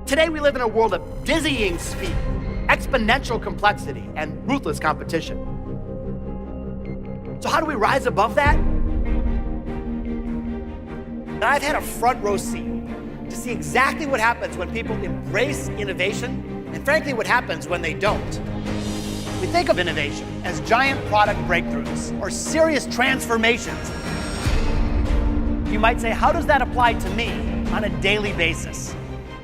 Today we live in a world of dizzying speed, exponential complexity, and ruthless competition. So how do we rise above that? And I've had a front row seat to see exactly what happens when people embrace innovation, and frankly, what happens when they don't. We think of innovation as giant product breakthroughs or serious transformations. You might say, how does that apply to me on a daily basis?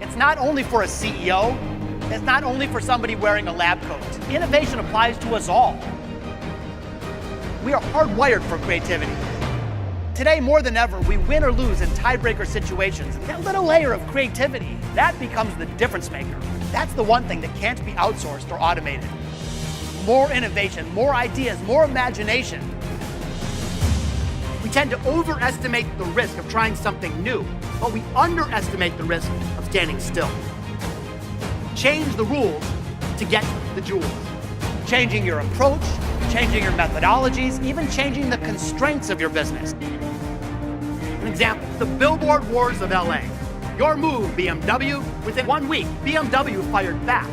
It's not only for a CEO, it's not only for somebody wearing a lab coat. Innovation applies to us all. We are hardwired for creativity. Today, more than ever, we win or lose in tiebreaker situations. That little layer of creativity, that becomes the difference maker. That's the one thing that can't be outsourced or automated. More innovation, more ideas, more imagination. We tend to overestimate the risk of trying something new, but we underestimate the risk of standing still. Change the rules to get the jewels. Changing your approach, changing your methodologies, even changing the constraints of your business. An example, the billboard wars of LA. Your move, BMW, within 1 week, BMW fired back.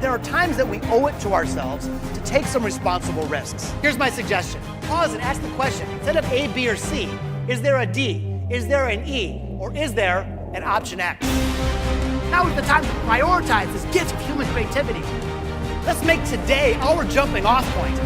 There are times that we owe it to ourselves to take some responsible risks. Here's my suggestion. Pause and ask the question, instead of A, B, or C, is there a D? Is there an E? Or is there an option X? Now is the time to prioritize this gift of human creativity. Let's make today our jumping off point.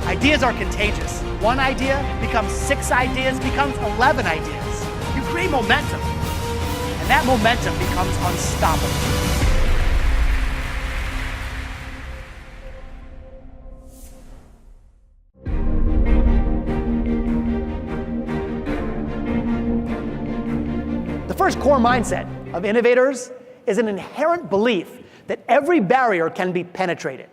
Ideas are contagious. One idea becomes 6 ideas, becomes 11 ideas. You create momentum, and that momentum becomes unstoppable. The first core mindset of innovators is an inherent belief that every barrier can be penetrated.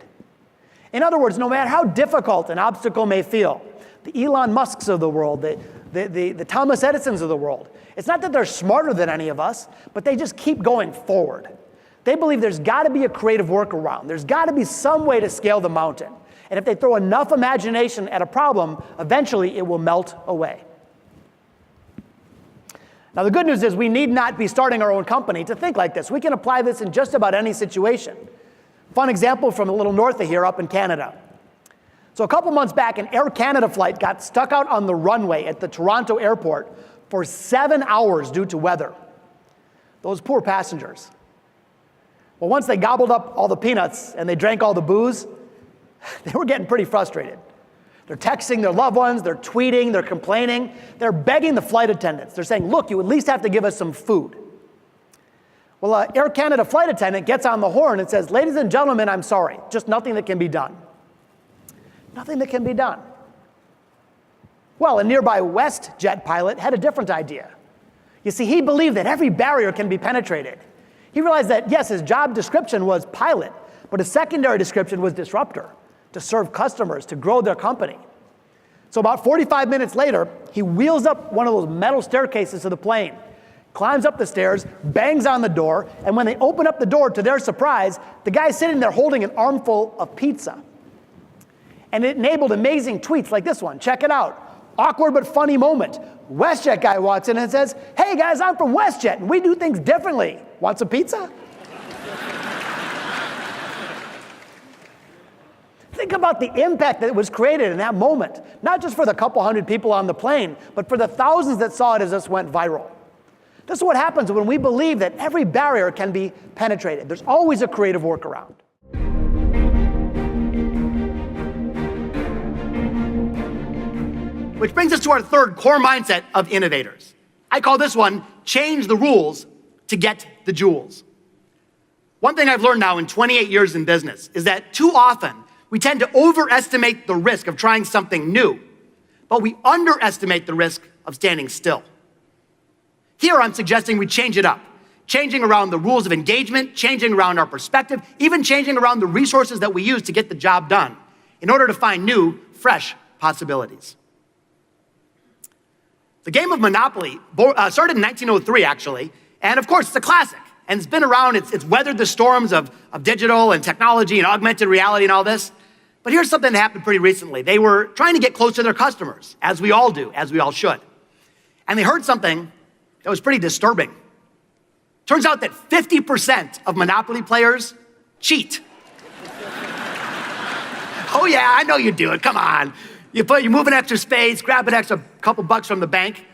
In other words, no matter how difficult an obstacle may feel, the Elon Musks of the world, the Thomas Edisons of the world, it's not that they're smarter than any of us, but they just keep going forward. They believe there's got to be a creative workaround. There's got to be some way to scale the mountain. And if they throw enough imagination at a problem, eventually it will melt away. Now, the good news is we need not be starting our own company to think like this. We can apply this in just about any situation. Fun example from a little north of here up in Canada. So a couple months back, an Air Canada flight got stuck out on the runway at the Toronto airport for 7 hours due to weather. Those poor passengers. Well, once they gobbled up all the peanuts and they drank all the booze, they were getting pretty frustrated. They're texting their loved ones, they're tweeting, they're complaining, they're begging the flight attendants. They're saying, look, you at least have to give us some food. Well, an Air Canada flight attendant gets on the horn and says, ladies and gentlemen, I'm sorry, just nothing that can be done. Nothing that can be done. Well, a nearby WestJet pilot had a different idea. You see, he believed that every barrier can be penetrated. He realized that, yes, his job description was pilot, but his secondary description was disruptor, to serve customers, to grow their company. So about 45 minutes later, he wheels up one of those metal staircases to the plane, climbs up the stairs, bangs on the door, and when they open up the door, to their surprise, the guy's sitting there holding an armful of pizza. And it enabled amazing tweets like this one. Check it out. Awkward but funny moment. WestJet guy walks in and says, hey guys, I'm from WestJet, and we do things differently. Want some pizza? Think about the impact that was created in that moment, not just for the couple hundred people on the plane, but for the thousands that saw it as this went viral. This is what happens when we believe that every barrier can be penetrated. There's always a creative workaround. Which brings us to our third core mindset of innovators. I call this one, change the rules to get the jewels. One thing I've learned now in 28 years in business is that too often, we tend to overestimate the risk of trying something new, but we underestimate the risk of standing still. Here I'm suggesting we change it up, changing around the rules of engagement, changing around our perspective, even changing around the resources that we use to get the job done in order to find new, fresh possibilities. The game of Monopoly started in 1903, actually, and of course, it's a classic. And it's been around, it's weathered the storms of digital and technology and augmented reality and all this. But here's something that happened pretty recently. They were trying to get close to their customers, as we all do, as we all should. And they heard something that was pretty disturbing. Turns out that 50% of Monopoly players cheat. Oh yeah, I know you do it, come on. You move an extra space, grab an extra couple bucks from the bank.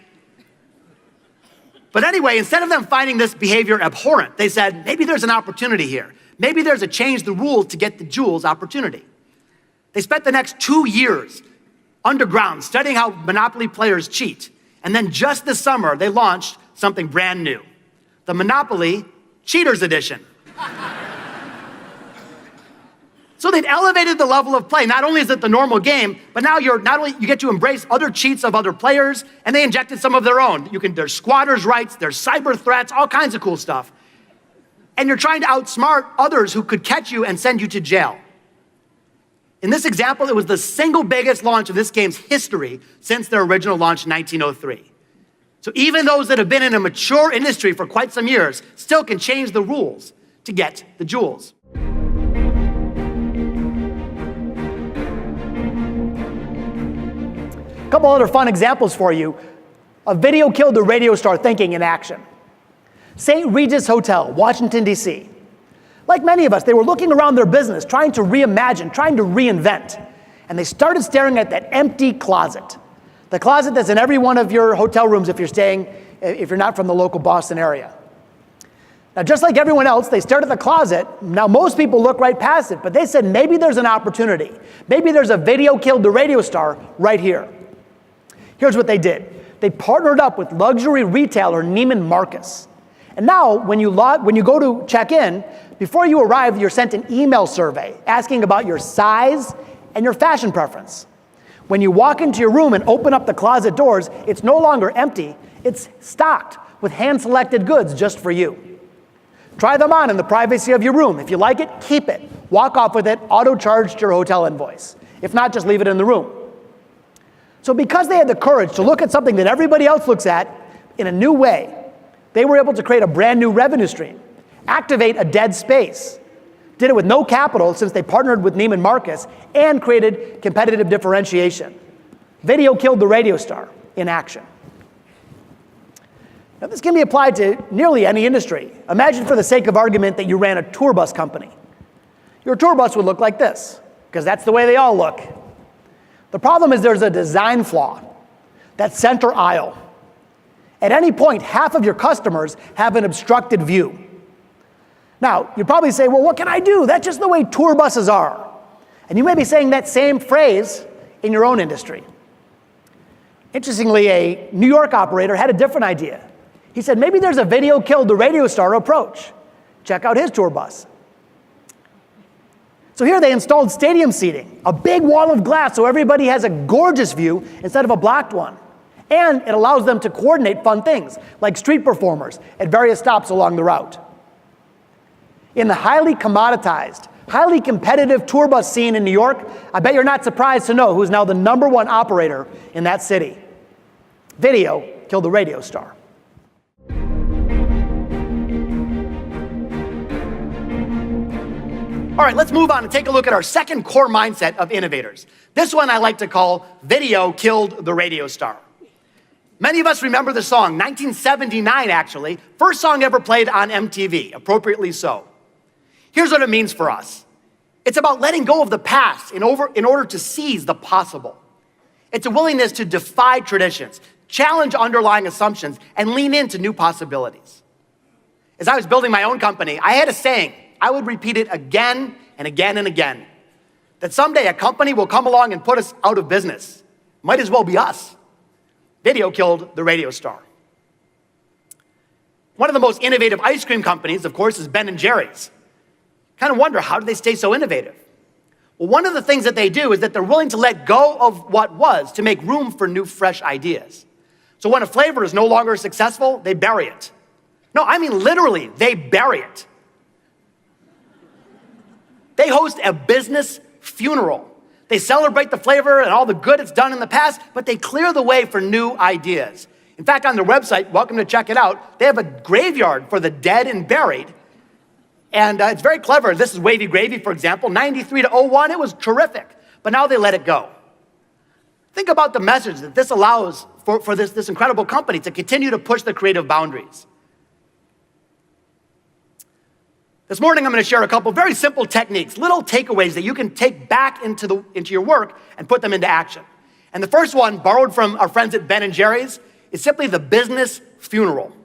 But anyway, instead of them finding this behavior abhorrent, they said, maybe there's an opportunity here. Maybe there's a change the rules to get the jewels opportunity. They spent the next 2 years underground studying how Monopoly players cheat. And then just this summer, they launched something brand new, the Monopoly Cheaters Edition. So they've elevated the level of play. Not only is it the normal game, but now you get to embrace other cheats of other players, and they injected some of their own. There's squatters' rights, there's cyber threats, all kinds of cool stuff. And you're trying to outsmart others who could catch you and send you to jail. In this example, it was the single biggest launch of this game's history since their original launch in 1903. So even those that have been in a mature industry for quite some years still can change the rules to get the jewels. A couple other fun examples for you. A video killed the radio star thinking in action. St. Regis Hotel, Washington, D.C. Like many of us, they were looking around their business, trying to reimagine, trying to reinvent. And they started staring at that empty closet. The closet that's in every one of your hotel rooms if you're not from the local Boston area. Now, just like everyone else, they stared at the closet. Now, most people look right past it, but they said, maybe there's an opportunity. Maybe there's a video killed the radio star right here. Here's what they did. They partnered up with luxury retailer Neiman Marcus. And now, when you go to check in, before you arrive, you're sent an email survey asking about your size and your fashion preference. When you walk into your room and open up the closet doors, it's no longer empty, it's stocked with hand-selected goods just for you. Try them on in the privacy of your room. If you like it, keep it. Walk off with it, auto-charged your hotel invoice. If not, just leave it in the room. So because they had the courage to look at something that everybody else looks at in a new way, they were able to create a brand new revenue stream, activate a dead space, did it with no capital since they partnered with Neiman Marcus, and created competitive differentiation. Video killed the radio star in action. Now this can be applied to nearly any industry. Imagine for the sake of argument that you ran a tour bus company. Your tour bus would look like this, because that's the way they all look. The problem is there's a design flaw, that center aisle. At any point, half of your customers have an obstructed view. Now, you probably say, well, what can I do? That's just the way tour buses are. And you may be saying that same phrase in your own industry. Interestingly, a New York operator had a different idea. He said, maybe there's a video killed the radio star approach. Check out his tour bus. So here they installed stadium seating, a big wall of glass so everybody has a gorgeous view instead of a blocked one. And it allows them to coordinate fun things, like street performers at various stops along the route. In the highly commoditized, highly competitive tour bus scene in New York, I bet you're not surprised to know who's now the #1 operator in that city. Video killed the radio star. All right, let's move on and take a look at our second core mindset of innovators. This one I like to call video killed the radio star. Many of us remember the song, 1979 actually, first song ever played on MTV, appropriately so. Here's what it means for us. It's about letting go of the past in order to seize the possible. It's a willingness to defy traditions, challenge underlying assumptions, and lean into new possibilities. As I was building my own company, I had a saying. I would repeat it again and again and again, that someday a company will come along and put us out of business. Might as well be us. Video killed the radio star. One of the most innovative ice cream companies, of course, is Ben & Jerry's. Kind of wonder, how do they stay so innovative? Well, one of the things that they do is that they're willing to let go of what was to make room for new, fresh ideas. So when a flavor is no longer successful, they bury it. No, I mean literally, they bury it. They host a business funeral. They celebrate the flavor and all the good it's done in the past, but they clear the way for new ideas. In fact, on their website, welcome to check it out, they have a graveyard for the dead and buried. And it's very clever. This is Wavy Gravy, for example. 93 to 01, it was terrific. But now they let it go. Think about the message that this allows for this incredible company to continue to push the creative boundaries. This morning, I'm going to share a couple very simple techniques, little takeaways that you can take back into your work and put them into action. And the first one, borrowed from our friends at Ben & Jerry's, is simply the business funeral.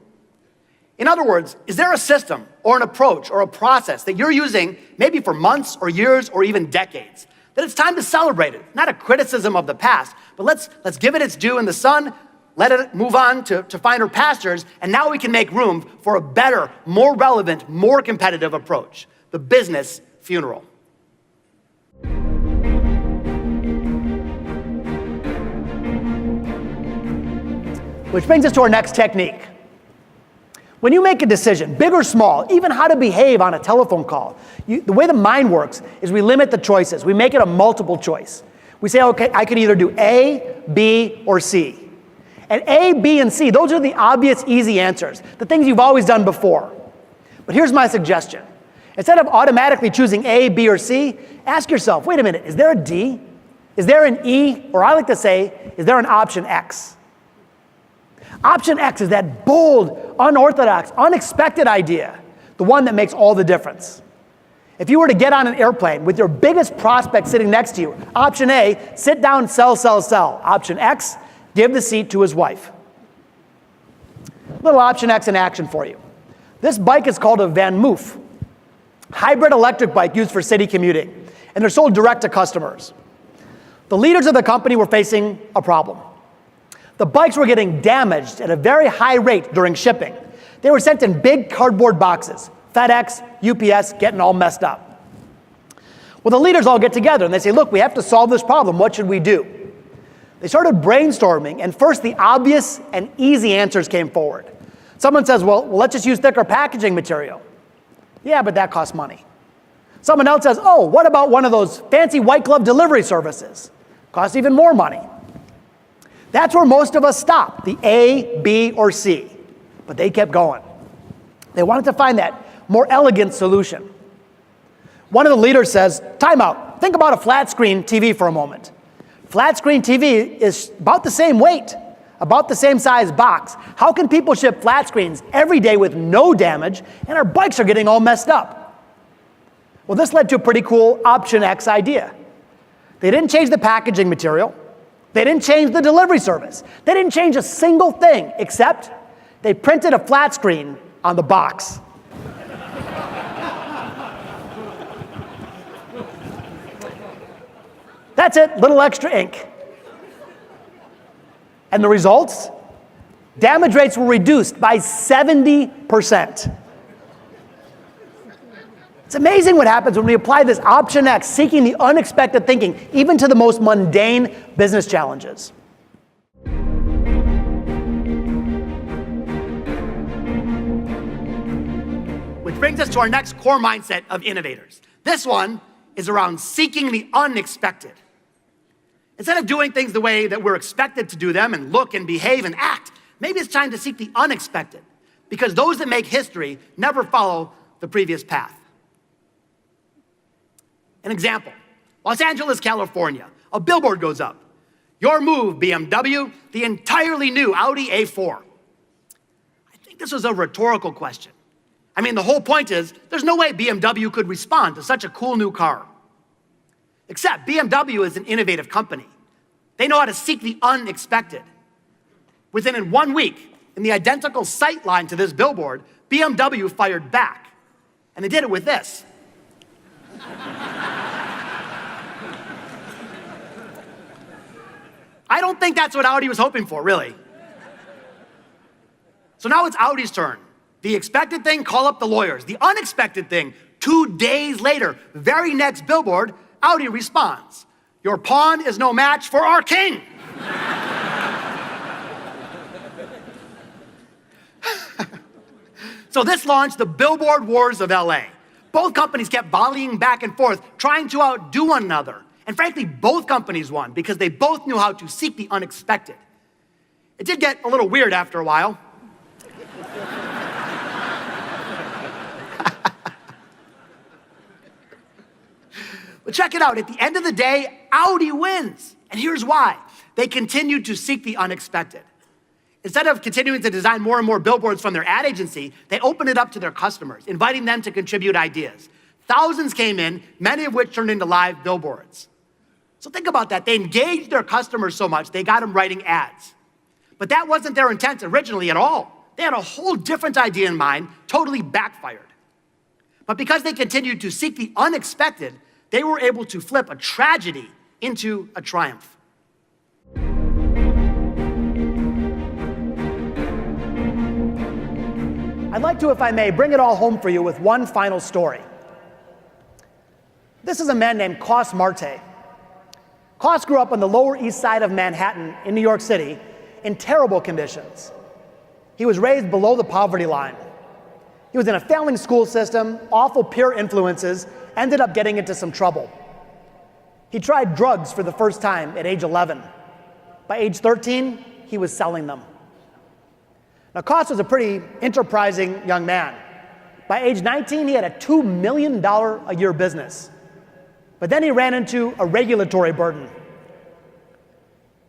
In other words, is there a system or an approach or a process that you're using maybe for months or years or even decades that it's time to celebrate it? Not a criticism of the past, but let's give it its due in the sun, let it move on to finer pastures, and now we can make room for a better, more relevant, more competitive approach, the business funeral. Which brings us to our next technique. When you make a decision, big or small, even how to behave on a telephone call, the way the mind works is we limit the choices. We make it a multiple choice. We say, okay, I could either do A, B, or C. And A, B, and C, those are the obvious, easy answers, the things you've always done before. But here's my suggestion. Instead of automatically choosing A, B, or C, ask yourself, wait a minute, is there a D? Is there an E? Or I like to say, is there an option X? Option X is that bold, unorthodox, unexpected idea, the one that makes all the difference. If you were to get on an airplane with your biggest prospect sitting next to you, option A, sit down, sell, sell, sell. Option X, give the seat to his wife. Little option X in action for you. This bike is called a Van Moof, hybrid electric bike used for city commuting, and they're sold direct to customers. The leaders of the company were facing a problem. The bikes were getting damaged at a very high rate during shipping. They were sent in big cardboard boxes, FedEx, UPS, getting all messed up. Well, the leaders all get together and they say, look, we have to solve this problem. What should we do? They started brainstorming, and first the obvious and easy answers came forward. Someone says, well, let's just use thicker packaging material. Yeah, but that costs money. Someone else says, oh, what about one of those fancy white glove delivery services? Costs even more money. That's where most of us stop, the A, B, or C. But they kept going. They wanted to find that more elegant solution. One of the leaders says, time out, think about a flat screen TV for a moment. Flat screen TV is about the same weight, about the same size box. How can people ship flat screens every day with no damage, and our bikes are getting all messed up? Well, this led to a pretty cool option X idea. They didn't change the packaging material. They didn't change the delivery service. They didn't change a single thing, except they printed a flat screen on the box. That's it, little extra ink. And the results? Damage rates were reduced by 70%. It's amazing what happens when we apply this option X, seeking the unexpected thinking, even to the most mundane business challenges. Which brings us to our next core mindset of innovators. This one is around seeking the unexpected. Instead of doing things the way that we're expected to do them and look and behave and act, maybe it's time to seek the unexpected, because those that make history never follow the previous path. An example, Los Angeles, California, a billboard goes up. Your move, BMW, the entirely new Audi A4. I think this was a rhetorical question. I mean, the whole point is, there's no way BMW could respond to such a cool new car. Except BMW is an innovative company. They know how to seek the unexpected. Within 1 week, in the identical sight line to this billboard, BMW fired back. And they did it with this. I don't think that's what Audi was hoping for, really. So now it's Audi's turn. The expected thing, call up the lawyers. The unexpected thing, 2 days later, very next billboard, Audi responds, your pawn is no match for our king. So this launched the billboard wars of LA. Both companies kept volleying back and forth, trying to outdo one another. And frankly, both companies won because they both knew how to seek the unexpected. It did get a little weird after a while. But check it out, at the end of the day, Audi wins. And here's why. They continued to seek the unexpected. Instead of continuing to design more and more billboards from their ad agency, they opened it up to their customers, inviting them to contribute ideas. Thousands came in, many of which turned into live billboards. So think about that. They engaged their customers so much, they got them writing ads. But that wasn't their intent originally at all. They had a whole different idea in mind, totally backfired. But because they continued to seek the unexpected, they were able to flip a tragedy into a triumph. I'd like to, if I may, bring it all home for you with one final story. This is a man named Kos Marte. Kos grew up on the Lower East Side of Manhattan in New York City in terrible conditions. He was raised below the poverty line. He was in a failing school system, awful peer influences, ended up getting into some trouble. He tried drugs for the first time at age 11. By age 13, he was selling them. Now, Kos was a pretty enterprising young man. By age 19, he had a $2 million a year business. But then he ran into a regulatory burden.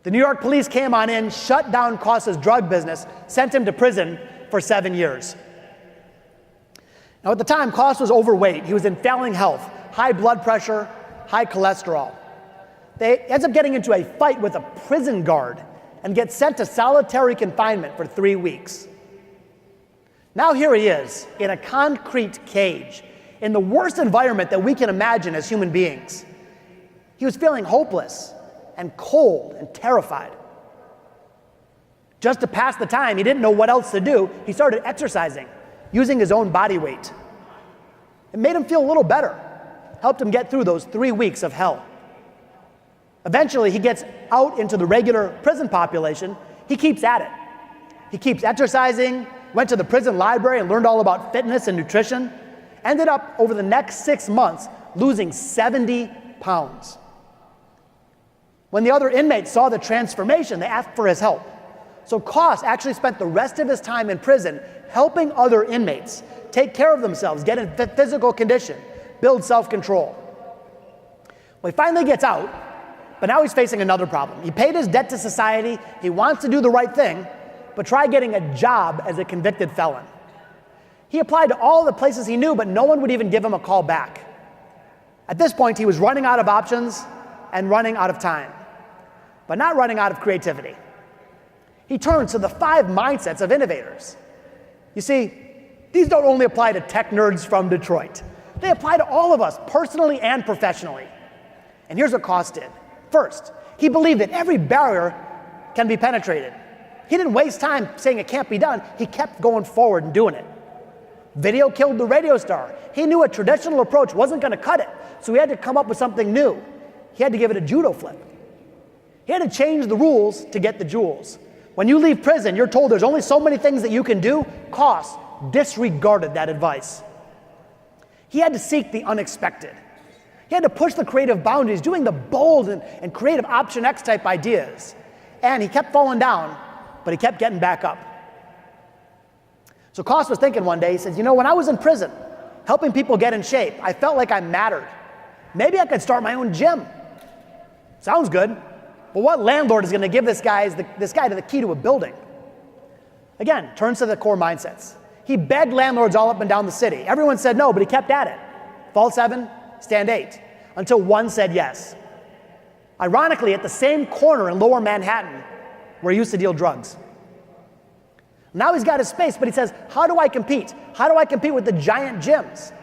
The New York police came on in, shut down Kos's drug business, sent him to prison for 7 years. Now, at the time, Kos was overweight. He was in failing health, high blood pressure, high cholesterol. They ends up getting into a fight with a prison guard and get sent to solitary confinement for 3 weeks. Now here he is in a concrete cage in the worst environment that we can imagine as human beings. He was feeling hopeless and cold and terrified. Just to pass the time, he didn't know what else to do. He started exercising, using his own body weight. It made him feel a little better, helped him get through those 3 weeks of hell. Eventually, he gets out into the regular prison population. He keeps at it. He keeps exercising, went to the prison library and learned all about fitness and nutrition, ended up over the next 6 months losing 70 pounds. When the other inmates saw the transformation, they asked for his help. So Kos actually spent the rest of his time in prison helping other inmates take care of themselves, get in physical condition, build self-control. Well, he finally gets out, but now he's facing another problem. He paid his debt to society, he wants to do the right thing, but try getting a job as a convicted felon. He applied to all the places he knew, but no one would even give him a call back. At this point, he was running out of options and running out of time, but not running out of creativity. He turns to the 5 mindsets of innovators. You see, these don't only apply to tech nerds from Detroit. They apply to all of us, personally and professionally. And here's what Kos did. First, he believed that every barrier can be penetrated. He didn't waste time saying it can't be done. He kept going forward and doing it. Video killed the radio star. He knew a traditional approach wasn't going to cut it, so he had to come up with something new. He had to give it a judo flip. He had to change the rules to get the jewels. When you leave prison, you're told there's only so many things that you can do. Kos disregarded that advice. He had to seek the unexpected. He had to push the creative boundaries, doing the bold and creative Option X type ideas. And he kept falling down, but he kept getting back up. So Kos was thinking one day, he says, you know, when I was in prison, helping people get in shape, I felt like I mattered. Maybe I could start my own gym. Sounds good. But what landlord is going to give this guy the key to a building? Again, turns to the core mindsets. He begged landlords all up and down the city. Everyone said no, but he kept at it. Fall 7, stand 8, until one said yes. Ironically, at the same corner in Lower Manhattan where he used to deal drugs. Now he's got his space, but he says, how do I compete? How do I compete with the giant gyms?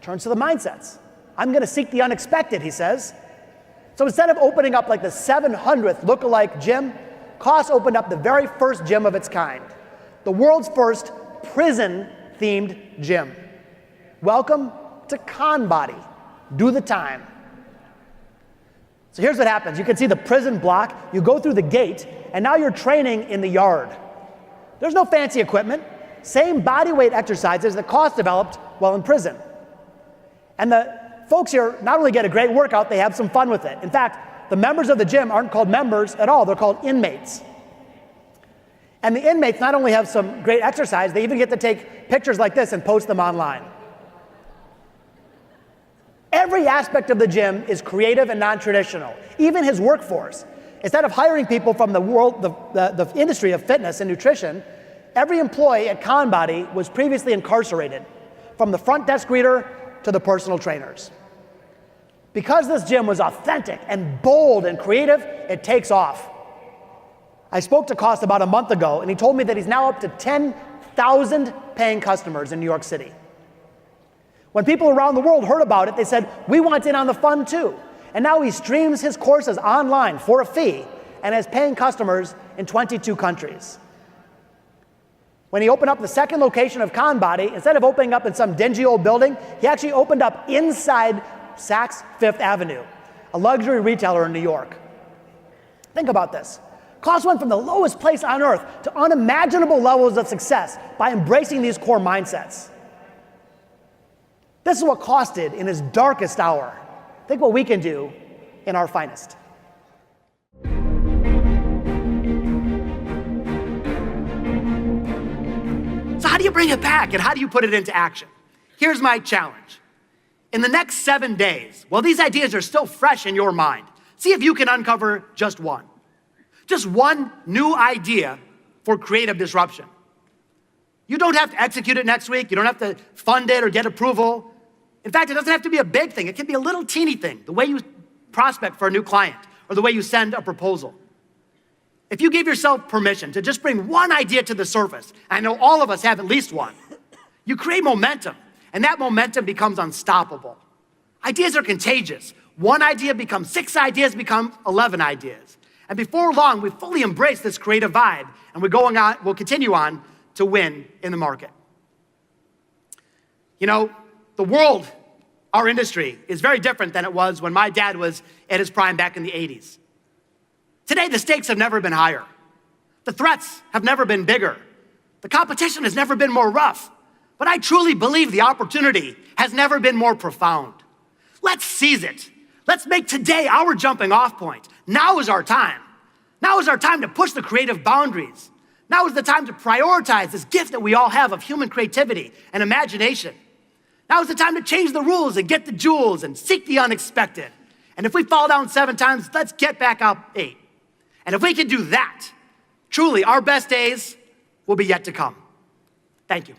Turns to the mindsets. I'm going to seek the unexpected, he says. So instead of opening up like the 700th lookalike gym, Kos opened up the very first gym of its kind, the world's first prison-themed gym. Welcome to Con Body. Do the time. So here's what happens. You can see the prison block. You go through the gate, and now you're training in the yard. There's no fancy equipment. Same body weight exercises that Kos developed while in prison. And the folks here not only get a great workout, they have some fun with it. In fact, the members of the gym aren't called members at all. They're called inmates. And the inmates not only have some great exercise, they even get to take pictures like this and post them online. Every aspect of the gym is creative and non-traditional, even his workforce. Instead of hiring people from the industry of fitness and nutrition, every employee at Conbody was previously incarcerated, from the front desk greeter to the personal trainers. Because this gym was authentic and bold and creative, it takes off. I spoke to Cost about a month ago, and he told me that he's now up to 10,000 paying customers in New York City. When people around the world heard about it, they said, we want in on the fun too. And now he streams his courses online for a fee and has paying customers in 22 countries. When he opened up the second location of Conbody, instead of opening up in some dingy old building, he actually opened up inside Saks Fifth Avenue, a luxury retailer in New York. Think about this. Cost went from the lowest place on earth to unimaginable levels of success by embracing these core mindsets. This is what Cost did in his darkest hour. Think what we can do in our finest. So how do you bring it back and how do you put it into action? Here's my challenge. In the next 7 days, while these ideas are still fresh in your mind, see if you can uncover just one. Just one new idea for creative disruption. You don't have to execute it next week. You don't have to fund it or get approval. In fact, it doesn't have to be a big thing. It can be a little teeny thing, the way you prospect for a new client or the way you send a proposal. If you give yourself permission to just bring one idea to the surface, and I know all of us have at least one, you create momentum, and that momentum becomes unstoppable. Ideas are contagious. One idea becomes 6 ideas, become 11 ideas. And before long, we fully embrace this creative vibe, and we'll continue on to win in the market. You know, the world, our industry, is very different than it was when my dad was at his prime back in the 80s. Today, the stakes have never been higher. The threats have never been bigger. The competition has never been more rough. But I truly believe the opportunity has never been more profound. Let's seize it. Let's make today our jumping off point. Now is our time. Now is our time to push the creative boundaries. Now is the time to prioritize this gift that we all have of human creativity and imagination. Now is the time to change the rules and get the jewels and seek the unexpected. And if we fall down 7 times, let's get back up 8. And if we can do that, truly our best days will be yet to come. Thank you.